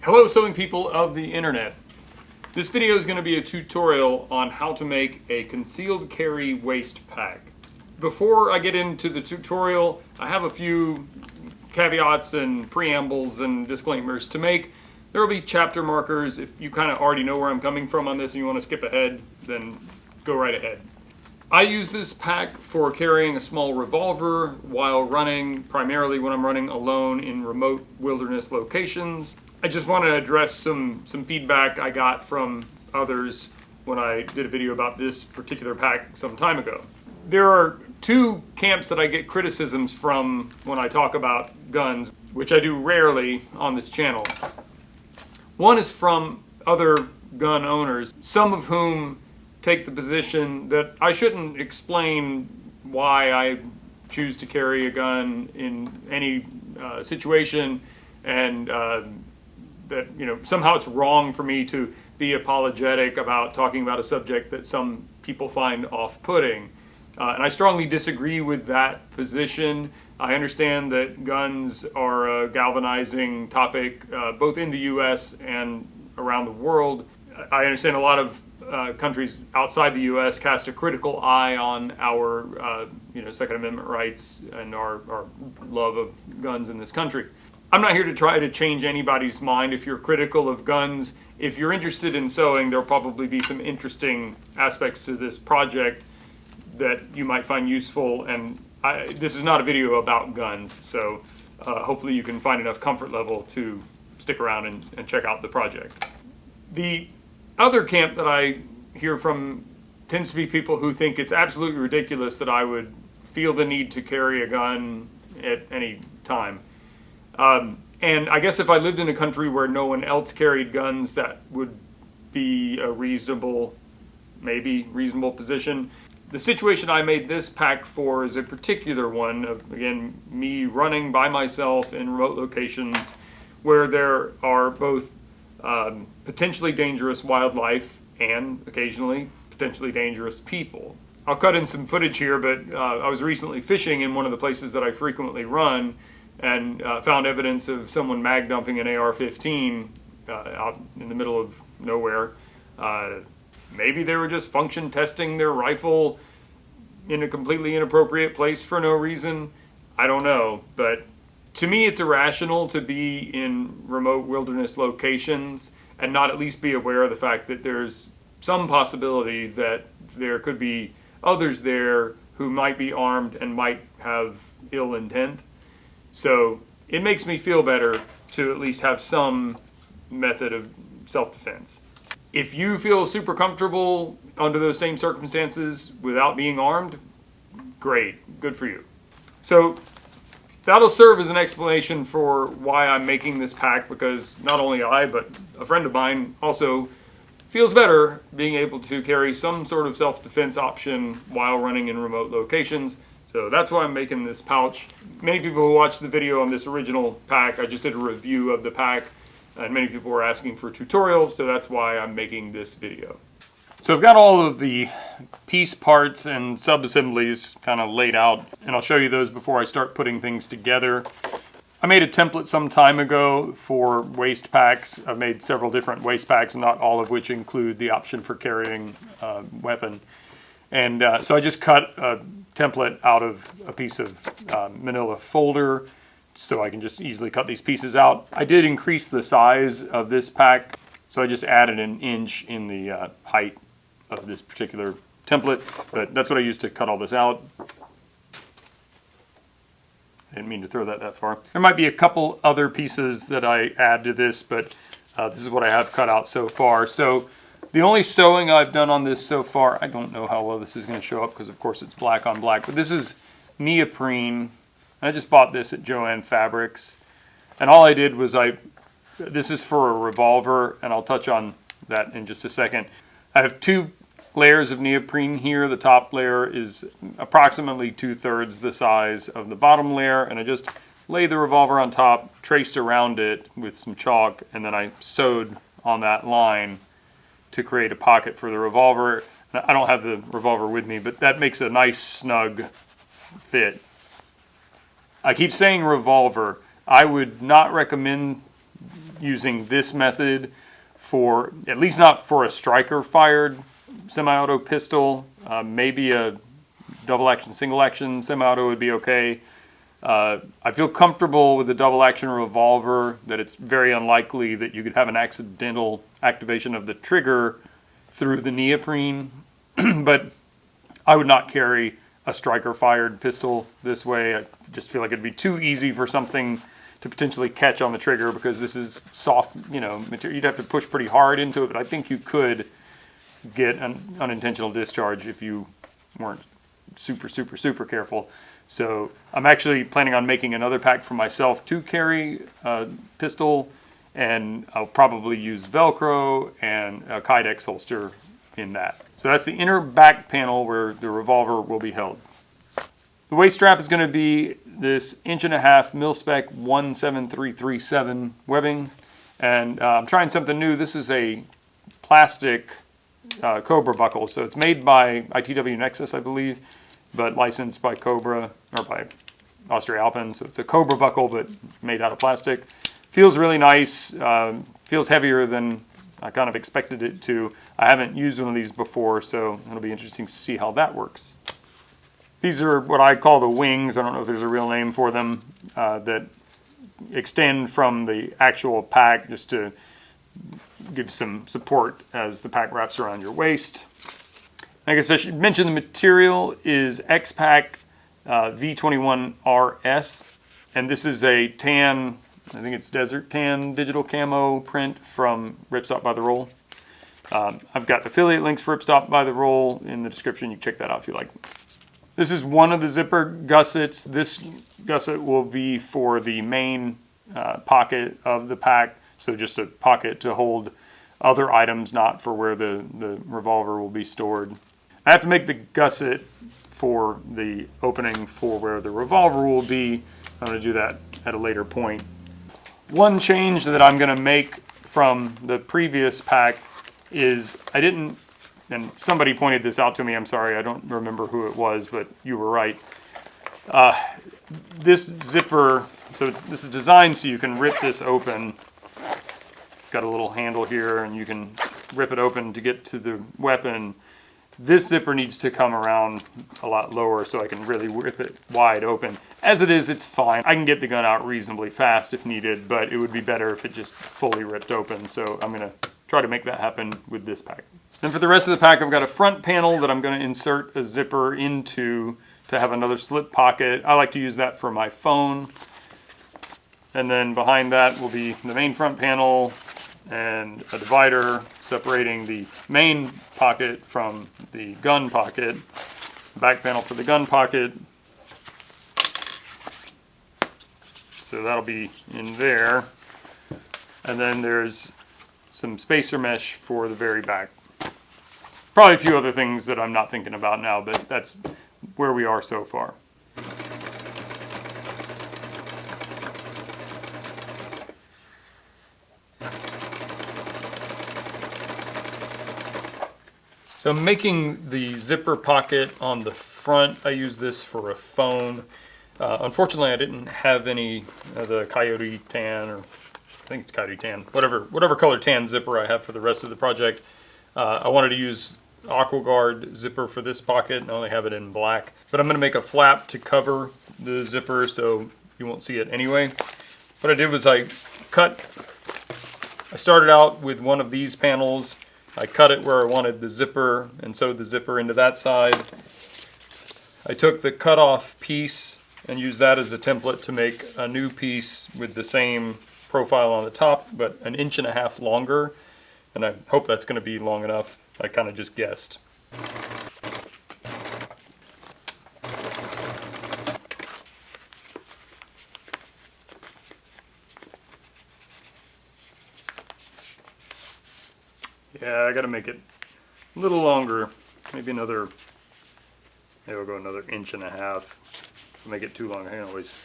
Hello sewing people of the internet. This video is going to be a tutorial on how to make a concealed carry waist pack. Before I get into the tutorial, I have a few caveats and preambles and disclaimers to make. There will be chapter markers. If you kind of already know where I'm coming from on this and you want to skip ahead, then go right ahead. I use this pack for carrying a small revolver while running, primarily when I'm running alone in remote wilderness locations. I just want to address some feedback I got from others when I did a video about this particular pack some time ago. There are two camps that I get criticisms from when I talk about guns, which I do rarely on this channel. One is from other gun owners, some of whom take the position that I shouldn't explain why I choose to carry a gun in any situation, and that somehow it's wrong for me to be apologetic about talking about a subject that some people find off-putting. And I strongly disagree with that position. I understand that guns are a galvanizing topic both in the US and around the world. I understand a lot of countries outside the U.S. cast a critical eye on our, Second Amendment rights and our love of guns in this country. I'm not here to try to change anybody's mind. If you're critical of guns, if you're interested in sewing, there'll probably be some interesting aspects to this project that you might find useful. And this is not a video about guns, so hopefully you can find enough comfort level to stick around and check out the project. The other camp that I hear from tends to be people who think it's absolutely ridiculous that I would feel the need to carry a gun at any time. And I guess if I lived in a country where no one else carried guns, that would be a reasonable position. The situation I made this pack for is a particular one of, again, me running by myself in remote locations where there are both potentially dangerous wildlife and occasionally potentially dangerous people. I'll cut in some footage here, but I was recently fishing in one of the places that I frequently run and found evidence of someone mag dumping an AR-15 out in the middle of nowhere. Maybe they were just function testing their rifle in a completely inappropriate place for no reason. I don't know, but to me, it's irrational to be in remote wilderness locations and not at least be aware of the fact that there's some possibility that there could be others there who might be armed and might have ill intent. So it makes me feel better to at least have some method of self-defense. If you feel super comfortable under those same circumstances without being armed, great, good for you. So that'll serve as an explanation for why I'm making this pack, because not only I, but a friend of mine also feels better being able to carry some sort of self-defense option while running in remote locations. So that's why I'm making this pouch. Many people who watched the video on this original pack, I just did a review of the pack, and many people were asking for a tutorial, so that's why I'm making this video. So I've got all of the piece parts and sub-assemblies kind of laid out, and I'll show you those before I start putting things together. I made a template some time ago for waist packs. I've made several different waist packs, not all of which include the option for carrying a weapon. And so I just cut a template out of a piece of manila folder so I can just easily cut these pieces out. I did increase the size of this pack, so I just added an inch in the height of this particular template, but that's what I used to cut all this out. I didn't mean to throw that far. There might be a couple other pieces that I add to this, but this is what I have cut out so far. So the only sewing I've done on this so far, I don't know how well this is going to show up because of course it's black on black, but this is neoprene. I just bought this at Joann Fabrics, and all I did was this is for a revolver, and I'll touch on that in just a second. I have two layers of neoprene here. The top layer is approximately 2/3 the size of the bottom layer, and I just laid the revolver on top, traced around it with some chalk, and then I sewed on that line to create a pocket for the revolver. I don't have the revolver with me, but that makes a nice snug fit. I keep saying revolver. I would not recommend using this method for, at least not for a striker fired semi-auto pistol. Maybe a double action, single action semi-auto would be okay. I feel comfortable with the double action revolver, that it's very unlikely that you could have an accidental activation of the trigger through the neoprene, but I would not carry a striker fired pistol this way. I just feel like it'd be too easy for something to potentially catch on the trigger, because this is soft, material. You'd have to push pretty hard into it, but I think you could get an unintentional discharge if you weren't super careful. So I'm actually planning on making another pack for myself to carry a pistol, and I'll probably use Velcro and a Kydex holster in that. So that's the inner back panel where the revolver will be held. The waist strap is going to be this 1.5" mil-spec 17337 webbing, and I'm trying something new. This is a plastic Cobra buckle, so it's made by ITW Nexus, I believe, but licensed by Cobra, or by Austria-Alpin, so it's a Cobra buckle but made out of plastic. Feels really nice, feels heavier than I kind of expected it to. I haven't used one of these before, so it'll be interesting to see how that works. These are what I call the wings. I don't know if there's a real name for them, that extend from the actual pack just to give some support as the pack wraps around your waist. I guess I should mention the material is X-Pack V21RS, and this is a tan, I think it's desert tan digital camo print from Ripstop by the Roll. I've got affiliate links for Ripstop by the Roll in the description. You can check that out if you like. This is one of the zipper gussets. This gusset will be for the main pocket of the pack, so just a pocket to hold other items, not for where the revolver will be stored. I have to make the gusset for the opening for where the revolver will be. I'm going to do that at a later point. One change that I'm going to make from the previous pack is I didn't, and somebody pointed this out to me, I'm sorry, I don't remember who it was, but you were right. This zipper, so this is designed so you can rip this open. It's got a little handle here and you can rip it open to get to the weapon. This zipper needs to come around a lot lower so I can really rip it wide open. As it is, it's fine. I can get the gun out reasonably fast if needed, but it would be better if it just fully ripped open. So I'm going to try to make that happen with this pack. Then for the rest of the pack, I've got a front panel that I'm going to insert a zipper into to have another slip pocket. I like to use that for my phone. And then behind that will be the main front panel and a divider separating the main pocket from the gun pocket. Back panel for the gun pocket. So that'll be in there. And then there's some spacer mesh for the very back. Probably a few other things that I'm not thinking about now, but that's where we are so far. So I'm making the zipper pocket on the front. I use this for a phone. Unfortunately, I didn't have any of the Coyote Tan, or I think it's Coyote Tan, whatever color tan zipper I have for the rest of the project. I wanted to use AquaGuard zipper for this pocket, and I only have it in black. But I'm going to make a flap to cover the zipper so you won't see it anyway. What I did was I started out with one of these panels. I cut it where I wanted the zipper and sewed the zipper into that side. I took the cut off piece and used that as a template to make a new piece with the same profile on the top, but 1.5 inches longer. And I hope that's going to be long enough. I kind of just guessed. Yeah, I got to make it a little longer. Maybe another, maybe we'll go another 1.5 inches. If I make it too long, I can always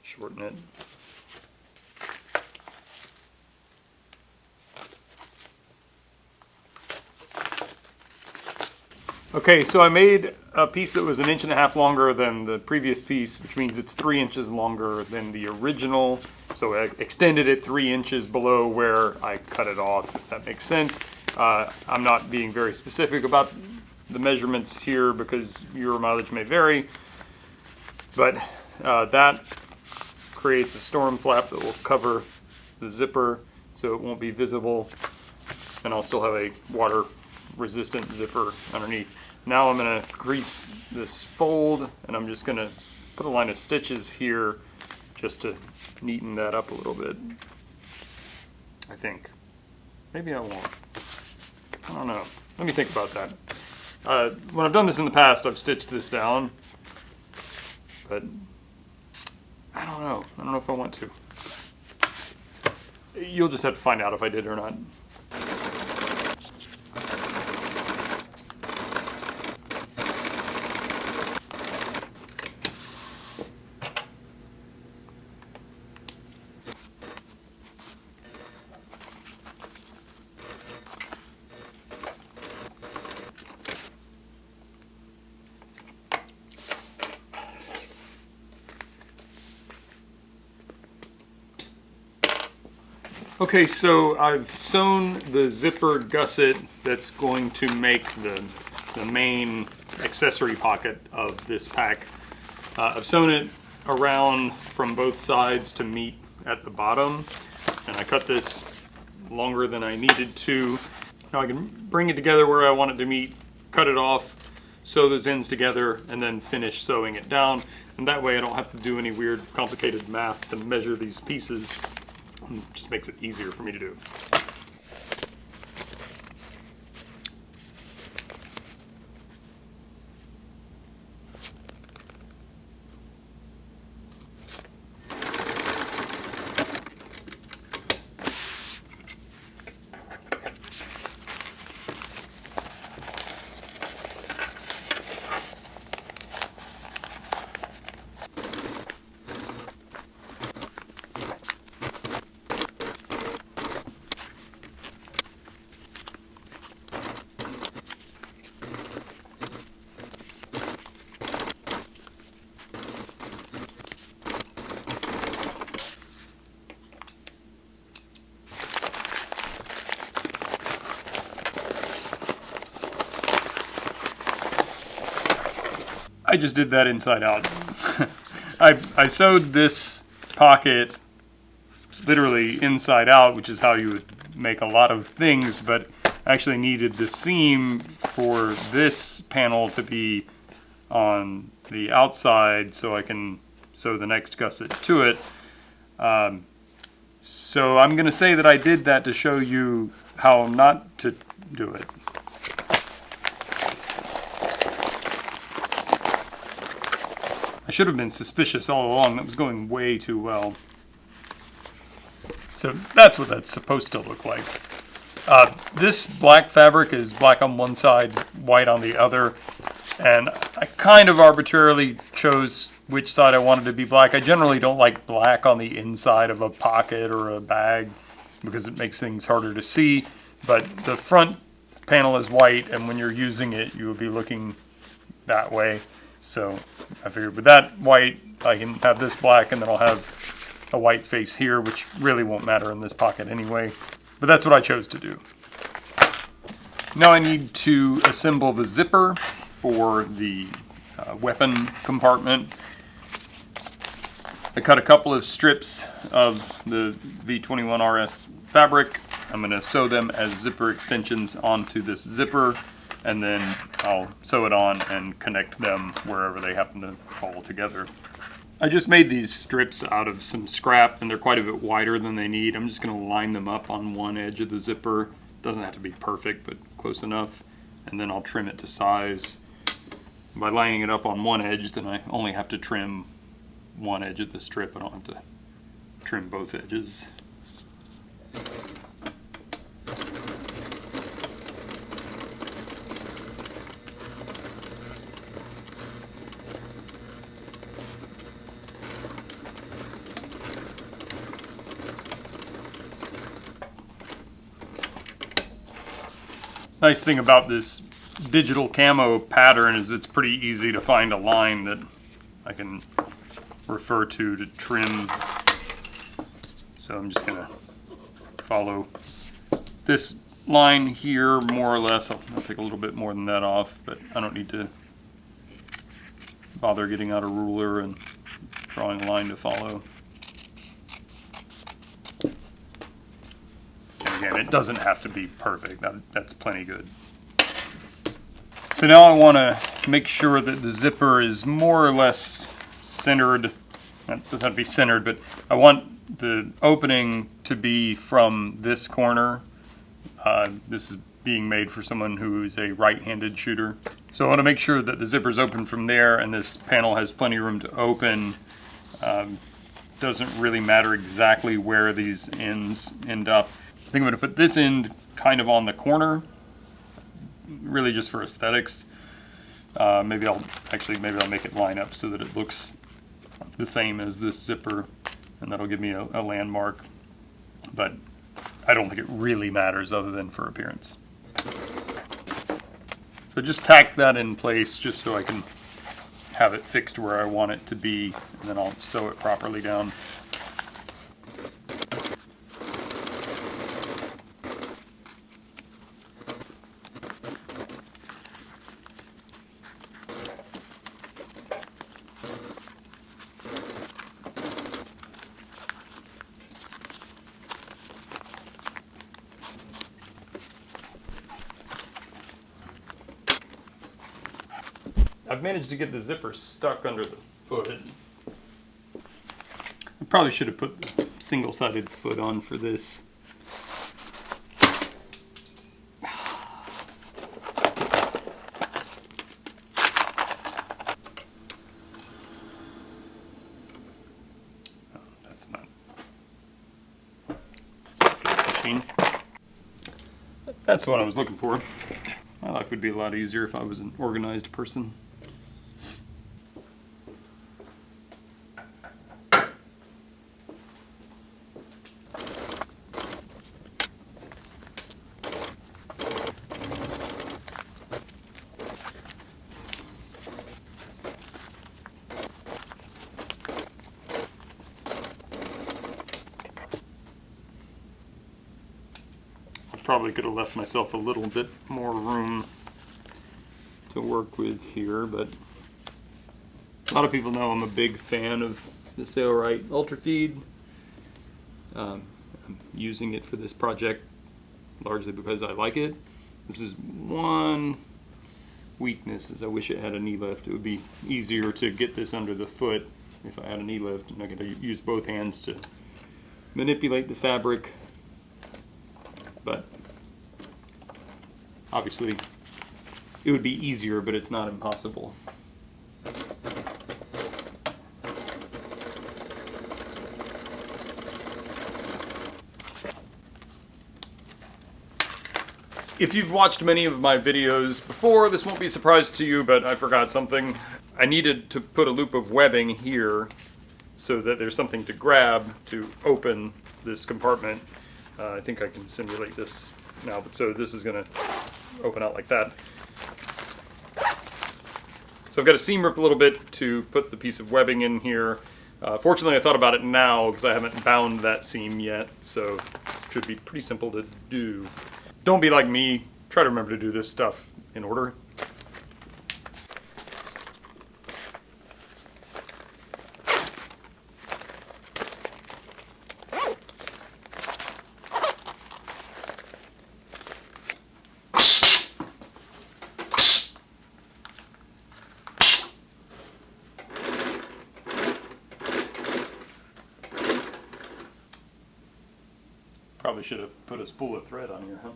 shorten it. Okay, so I made a piece that was 1.5 inches longer than the previous piece, which means it's 3 inches longer than the original. So I extended it 3 inches below where I cut it off, if that makes sense. I'm not being very specific about the measurements here because your mileage may vary, but that creates a storm flap that will cover the zipper so it won't be visible, and I'll still have a water resistant zipper underneath. Now I'm going to grease this fold, and I'm just going to put a line of stitches here just to neaten that up a little bit. I think. Maybe I won't. I don't know. Let me think about that. When I've done this in the past, I've stitched this down, but I don't know. I don't know if I want to. You'll just have to find out if I did or not. Okay, so I've sewn the zipper gusset that's going to make the main accessory pocket of this pack. I've sewn it around from both sides to meet at the bottom, and I cut this longer than I needed to. Now I can bring it together where I want it to meet, cut it off, sew those ends together, and then finish sewing it down. And that way I don't have to do any weird complicated math to measure these pieces. It just makes it easier for me to do. I just did that inside out. I sewed this pocket literally inside out, which is how you would make a lot of things, but I actually needed the seam for this panel to be on the outside so I can sew the next gusset to it. So I'm going to say that I did that to show you how not to do it. I should have been suspicious all along. That was going way too well. So that's what that's supposed to look like. This black fabric is black on one side, white on the other. And I kind of arbitrarily chose which side I wanted to be black. I generally don't like black on the inside of a pocket or a bag because it makes things harder to see. But the front panel is white, and when you're using it, you will be looking that way. So I figured with that white, I can have this black, and then I'll have a white face here, which really won't matter in this pocket anyway. But that's what I chose to do. Now I need to assemble the zipper for the weapon compartment. I cut a couple of strips of the V21 RS fabric. I'm going to sew them as zipper extensions onto this zipper, and then I'll sew it on and connect them wherever they happen to fall together. I just made these strips out of some scrap, and they're quite a bit wider than they need. I'm just going to line them up on one edge of the zipper. Doesn't have to be perfect, but close enough. And then I'll trim it to size. By lining it up on one edge, then I only have to trim one edge of the strip. I don't have to trim both edges. Nice thing about this digital camo pattern is it's pretty easy to find a line that I can refer to trim. So I'm just gonna follow this line here more or less. I'll take a little bit more than that off, but I don't need to bother getting out a ruler and drawing a line to follow. And again, it doesn't have to be perfect. That's plenty good. So now I want to make sure that the zipper is more or less centered. It doesn't have to be centered, but I want the opening to be from this corner. This is being made for someone who is a right-handed shooter. So I want to make sure that the zipper's open from there and this panel has plenty of room to open. Doesn't really matter exactly where these ends end up. I think I'm going to put this end kind of on the corner, really just for aesthetics. Maybe I'll make it line up so that it looks the same as this zipper, and that'll give me a landmark. But I don't think it really matters other than for appearance. So just tack that in place just so I can have it fixed where I want it to be, and then I'll sew it properly down. I've managed to get the zipper stuck under the foot. I probably should have put the single-sided foot on for this. That's not machine. That's what I was looking for. My life would be a lot easier if I was an organized person. Probably could have left myself a little bit more room to work with here, but a lot of people know I'm a big fan of the Sailrite Ultra Feed. I'm using it for this project largely because I like it. This is one weakness, is I wish it had a knee lift. It would be easier to get this under the foot if I had a knee lift, and I could use both hands to manipulate the fabric. But obviously it would be easier, but it's not impossible. If you've watched many of my videos before, this won't be a surprise to you, but I forgot something. I needed to put a loop of webbing here so that there's something to grab to open this compartment. I think I can simulate this now, but so this is going to open out like that. So I've got to seam rip a little bit to put the piece of webbing in here. Fortunately, I thought about it now because I haven't bound that seam yet, so it should be pretty simple to do. Don't be like me. Try to remember to do this stuff in order. Probably should have put a spool of thread on here, huh?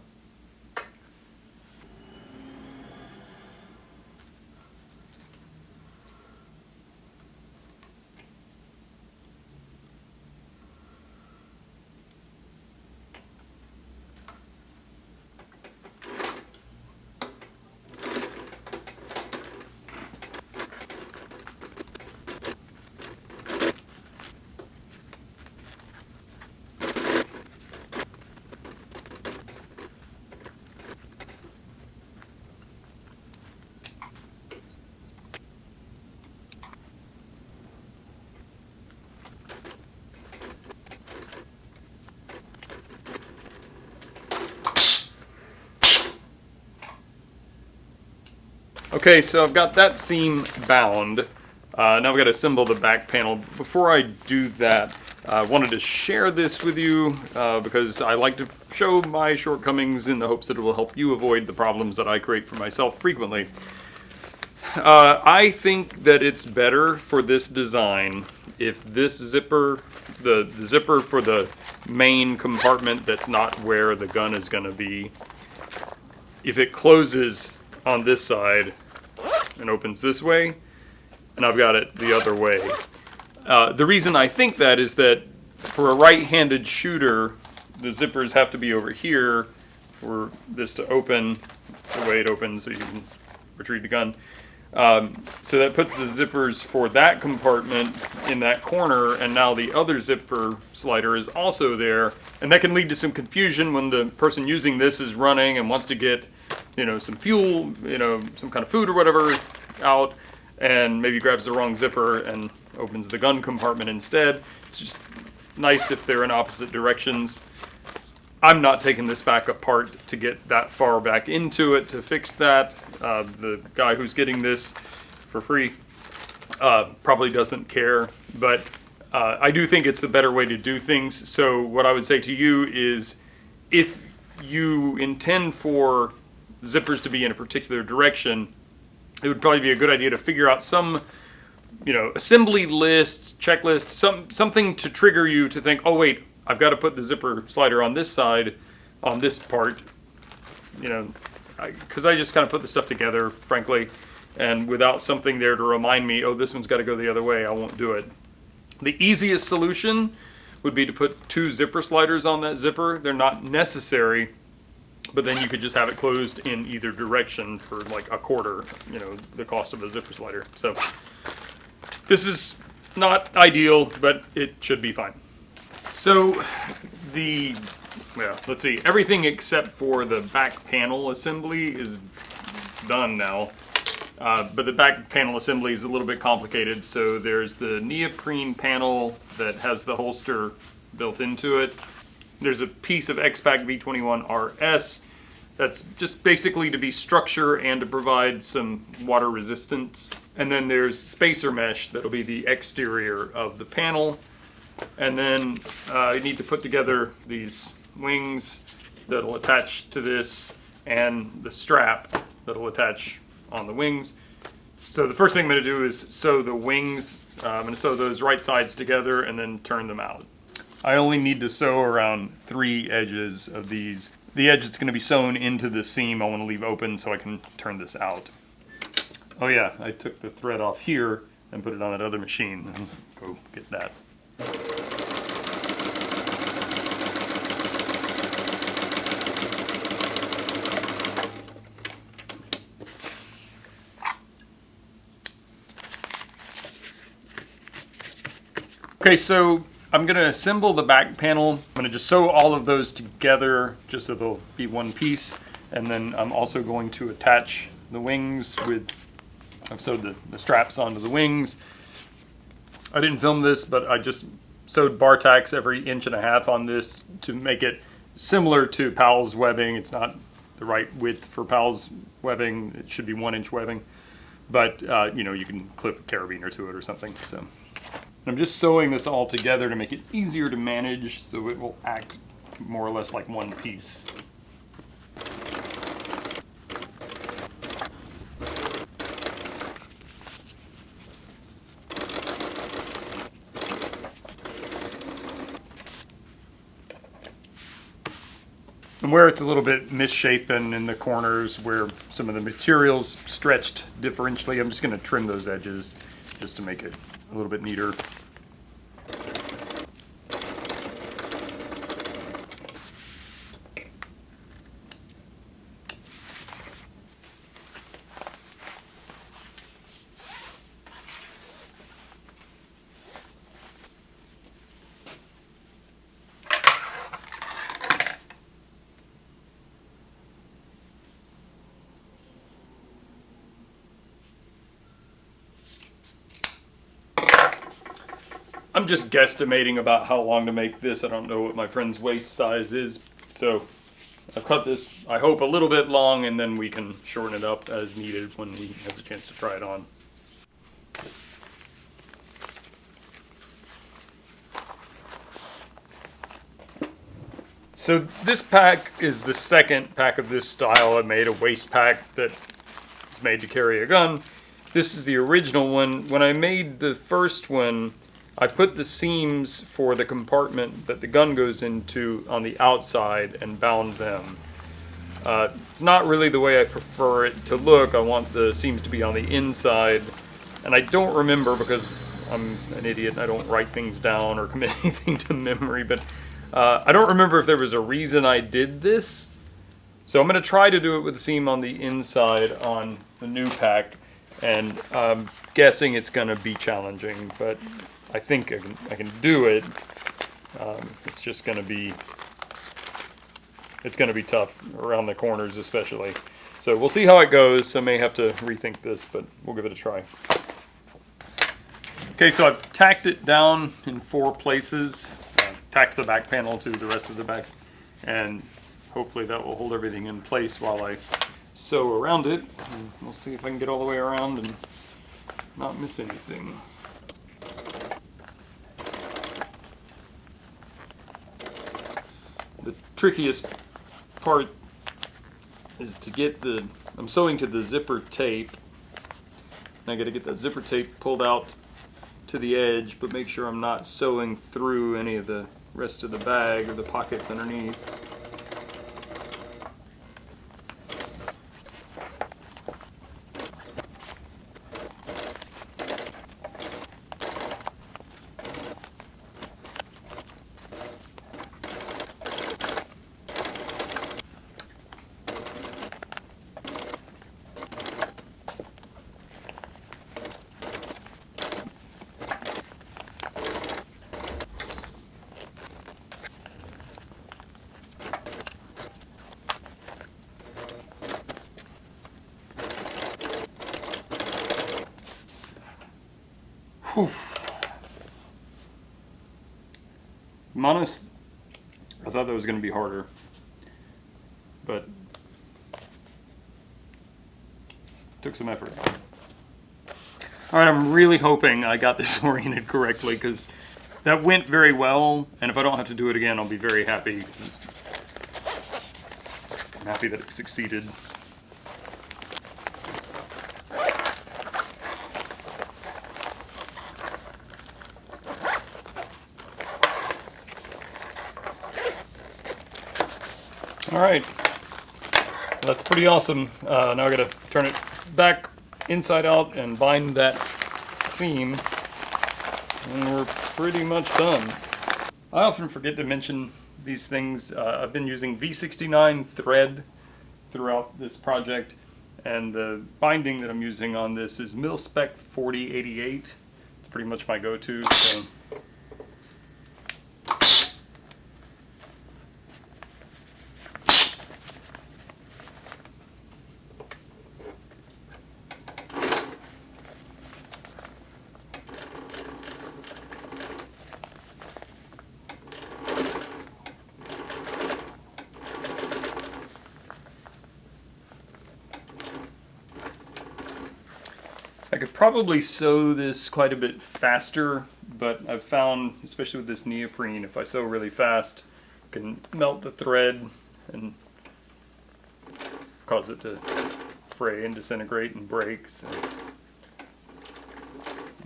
Okay, so I've got that seam bound. Now we've got to assemble the back panel. Before I do that, I wanted to share this with you because I like to show my shortcomings in the hopes that it will help you avoid the problems that I create for myself frequently. I think that it's better for this design if this zipper, the zipper for the main compartment that's not where the gun is going to be, if it closes on this side and opens this way, and I've got it the other way. The reason I think that is that for a right-handed shooter, the zippers have to be over here for this to open the way it opens so you can retrieve the gun. So that puts the zippers for that compartment in that corner, and now the other zipper slider is also there, and that can lead to some confusion when the person using this is running and wants to get, some fuel, some kind of food or whatever out, and maybe grabs the wrong zipper and opens the gun compartment instead. It's just nice if they're in opposite directions. I'm not taking this back apart to get that far back into it to fix that. The guy who's getting this for free probably doesn't care, but I do think it's a better way to do things. So what I would say to you is, if you intend for zippers to be in a particular direction, it would probably be a good idea to figure out some assembly list, checklist, something to trigger you to think, oh wait, I've got to put the zipper slider on this side, on this part, because I just kind of put the stuff together, frankly, and without something there to remind me, oh, this one's got to go the other way, I won't do it. The easiest solution would be to put 2 zipper sliders on that zipper. They're not necessary, but then you could just have it closed in either direction for like a quarter, the cost of a zipper slider. So this is not ideal, but it should be fine. So let's see, everything except for the back panel assembly is done now. But the back panel assembly is a little bit complicated. So there's the neoprene panel that has the holster built into it. There's a piece of X-Pac V21 RS that's just basically to be structure and to provide some water resistance. And then there's spacer mesh that'll be the exterior of the panel. And then you need to put together these wings that'll attach to this and the strap that'll attach on the wings. So the first thing I'm going to do is sew the wings. I'm going to sew those right sides together and then turn them out. I only need to sew around 3 edges of these. The edge that's going to be sewn into the seam I want to leave open so I can turn this out. Oh yeah, I took the thread off here and put it on that other machine. Go get that. Okay, so I'm going to assemble the back panel. I'm going to just sew all of those together just so they'll be one piece. And then I'm also going to attach the wings I've sewed the straps onto the wings. I didn't film this, but I just sewed bar tacks every 1.5 inches on this to make it similar to Powell's webbing. It's not the right width for Powell's webbing. It should be 1-inch webbing. But, you can clip a carabiner to it or something. So I'm just sewing this all together to make it easier to manage so it will act more or less like one piece. And where it's a little bit misshapen in the corners where some of the material's stretched differentially, I'm just going to trim those edges just to make it a little bit neater. I'm just guesstimating about how long to make this. I don't know what my friend's waist size is, so I've cut this, I hope, a little bit long, and then we can shorten it up as needed when he has a chance to try it on. So this pack is the second pack of this style. I made a waist pack that is made to carry a gun. This is the original one. When I made the first one, I put the seams for the compartment that the gun goes into on the outside and bound them. It's not really the way I prefer it to look. I want the seams to be on the inside. And I don't remember, because I'm an idiot and I don't write things down or commit anything to memory, but I don't remember if there was a reason I did this. So I'm going to try to do it with the seam on the inside on the new pack. And I'm guessing it's going to be challenging, but I think I can do it. It's just going to be, it's going to be tough around the corners especially. So we'll see how it goes. I may have to rethink this, but we'll give it a try. Okay, so I've tacked it down in 4 places. Tacked the back panel to the rest of the back, and hopefully that will hold everything in place while I sew around it. And we'll see if I can get all the way around and not miss anything. The trickiest part is to get I'm sewing to the zipper tape. And I got to get that zipper tape pulled out to the edge, but make sure I'm not sewing through any of the rest of the bag or the pockets underneath. Whew. I'm honest, I thought that was going to be harder, but it took some effort. Alright, I'm really hoping I got this oriented correctly, because that went very well, and if I don't have to do it again, I'll be very happy. I'm happy that it succeeded. Alright, that's pretty awesome. Now I gotta turn it back inside out and bind that seam, and we're pretty much done. I often forget to mention these things. I've been using V69 thread throughout this project, and the binding that I'm using on this is Mil-Spec 4088. It's pretty much my go-to. So I could probably sew this quite a bit faster, but I've found, especially with this neoprene, if I sew really fast, I can melt the thread and cause it to fray and disintegrate and break. So I'm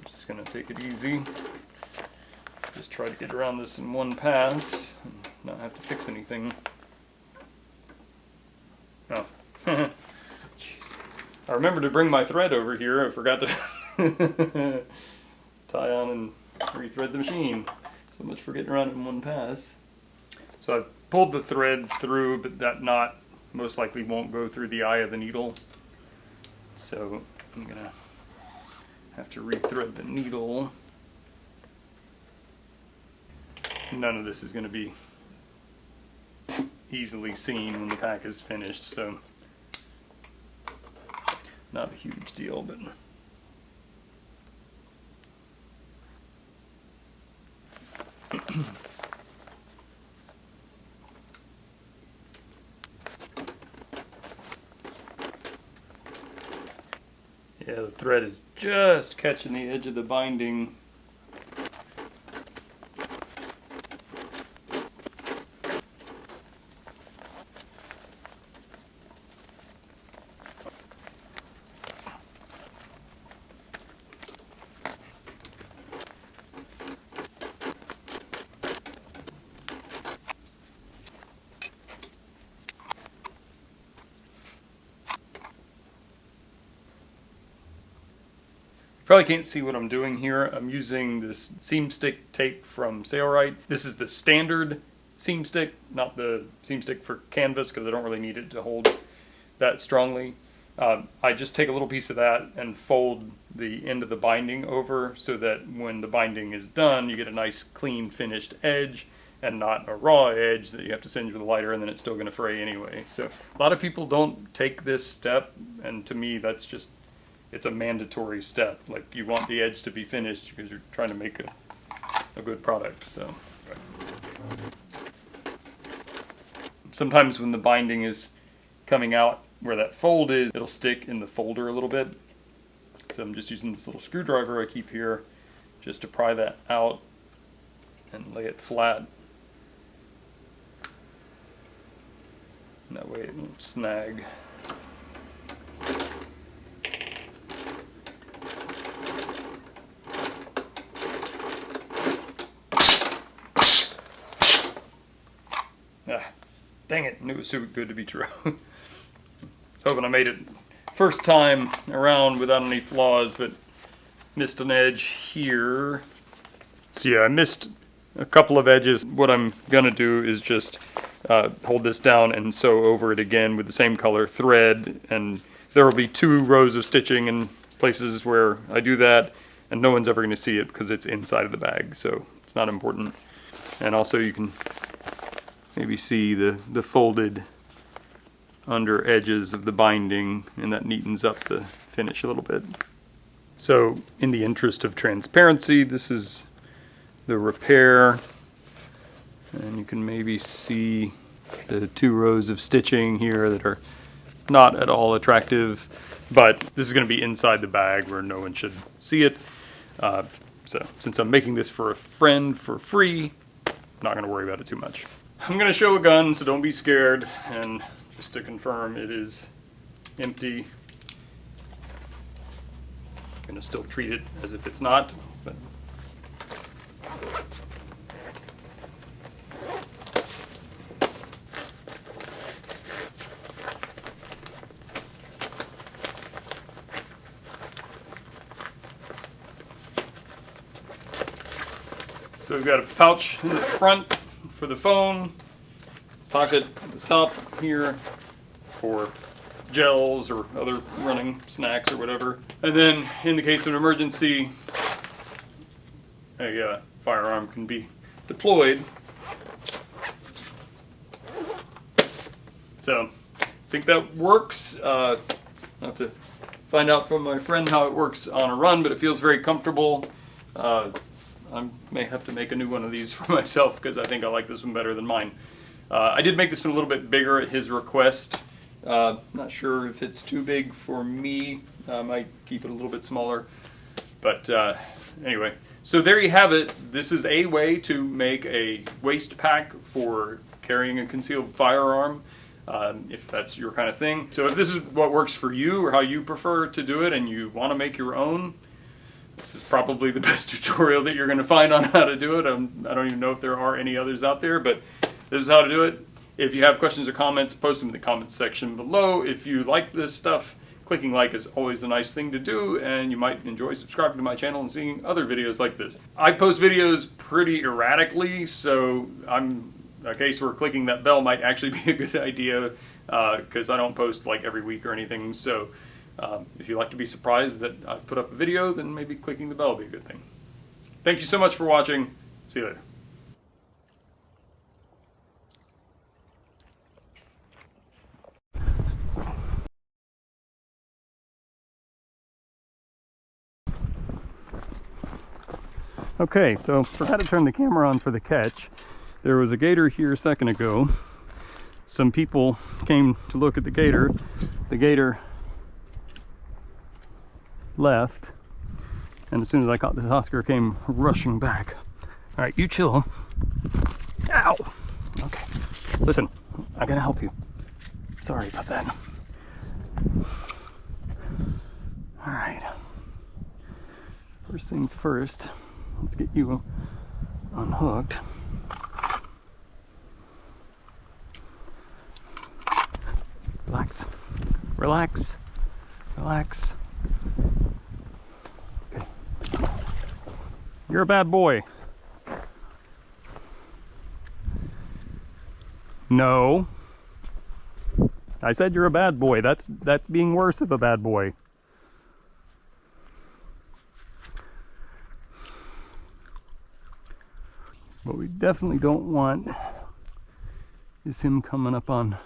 just going to take it easy. Just try to get around this in one pass and not have to fix anything. Oh. Jeez. I remembered to bring my thread over here. I forgot to tie on and rethread the machine. So much for getting around it in one pass. So I've pulled the thread through, but that knot most likely won't go through the eye of the needle. So I'm going to have to rethread the needle. None of this is going to be easily seen when the pack is finished, so not a huge deal, but Yeah, the thread is just catching the edge of the binding. Probably can't see what I'm doing here. I'm using this seam stick tape from Sailrite. This is the standard seam stick, not the seam stick for canvas, because I don't really need it to hold that strongly. I just take a little piece of that and fold the end of the binding over so that when the binding is done, you get a nice clean finished edge and not a raw edge that you have to singe with a lighter and then it's still going to fray anyway. So a lot of people don't take this step, and to me that's just, it's a mandatory step. Like, you want the edge to be finished because you're trying to make a good product. So sometimes when the binding is coming out where that fold is, it'll stick in the folder a little bit. So I'm just using this little screwdriver I keep here just to pry that out and lay it flat. And that way it won't snag. Dang it, knew it was too good to be true. I was hoping I made it first time around without any flaws, but missed an edge here. So yeah, I missed a couple of edges. What I'm gonna do is just hold this down and sew over it again with the same color thread, and there will be 2 rows of stitching in places where I do that, and no one's ever gonna see it because it's inside of the bag, so it's not important. And also you can maybe see the folded under edges of the binding, and that neatens up the finish a little bit. So in the interest of transparency, this is the repair, and you can maybe see the 2 rows of stitching here that are not at all attractive, but this is going to be inside the bag where no one should see it. So since I'm making this for a friend for free, I'm not going to worry about it too much. I'm going to show a gun, so don't be scared, and just to confirm, it is empty. I'm going to still treat it as if it's not, but so we've got a pouch in the front for the phone, pocket at the top here for gels or other running snacks or whatever. And then in the case of an emergency, a firearm can be deployed. So I think that works. I'll have to find out from my friend how it works on a run, but it feels very comfortable. I may have to make a new one of these for myself because I think I like this one better than mine. I did make this one a little bit bigger at his request. Not sure if it's too big for me. I might keep it a little bit smaller. But anyway, so there you have it. This is a way to make a waist pack for carrying a concealed firearm, if that's your kind of thing. So if this is what works for you or how you prefer to do it and you want to make your own, this is probably the best tutorial that you're going to find on how to do it. I don't even know if there are any others out there, but this is how to do it. If you have questions or comments, post them in the comments section below. If you like this stuff, clicking like is always a nice thing to do, and you might enjoy subscribing to my channel and seeing other videos like this. I post videos pretty erratically, so I'm a case where clicking that bell might actually be a good idea, because I don't post like every week or anything. So if you like to be surprised that I've put up a video, then maybe clicking the bell would be a good thing. Thank you so much for watching. See you later. Okay, so forgot to turn the camera on for the catch. There was a gator here a second ago. Some people came to look at the gator. The gator left, and as soon as I caught this, Oscar came rushing back. All right, you chill. Ow! Okay, listen, I gotta help you. Sorry about that. All right. First things first, let's get you unhooked. Relax, relax, relax. Okay. You're a bad boy. No. I said you're a bad boy. That's being worse of a bad boy. What we definitely don't want is him coming up on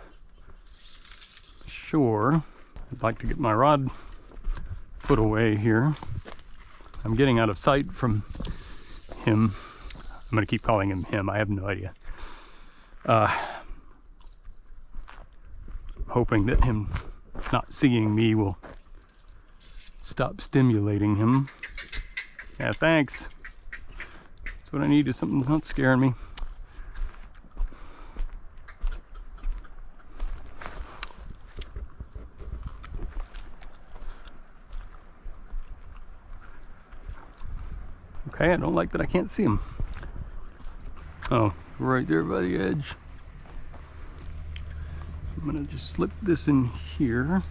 shore. I'd like to get my rod put away here. I'm getting out of sight from him. I'm gonna keep calling him him. I have no idea. Hoping that him not seeing me will stop stimulating him. Yeah, thanks. That's what I need, is something not scaring me. Okay, I don't like that I can't see him. Oh, right there by the edge. I'm gonna just slip this in here.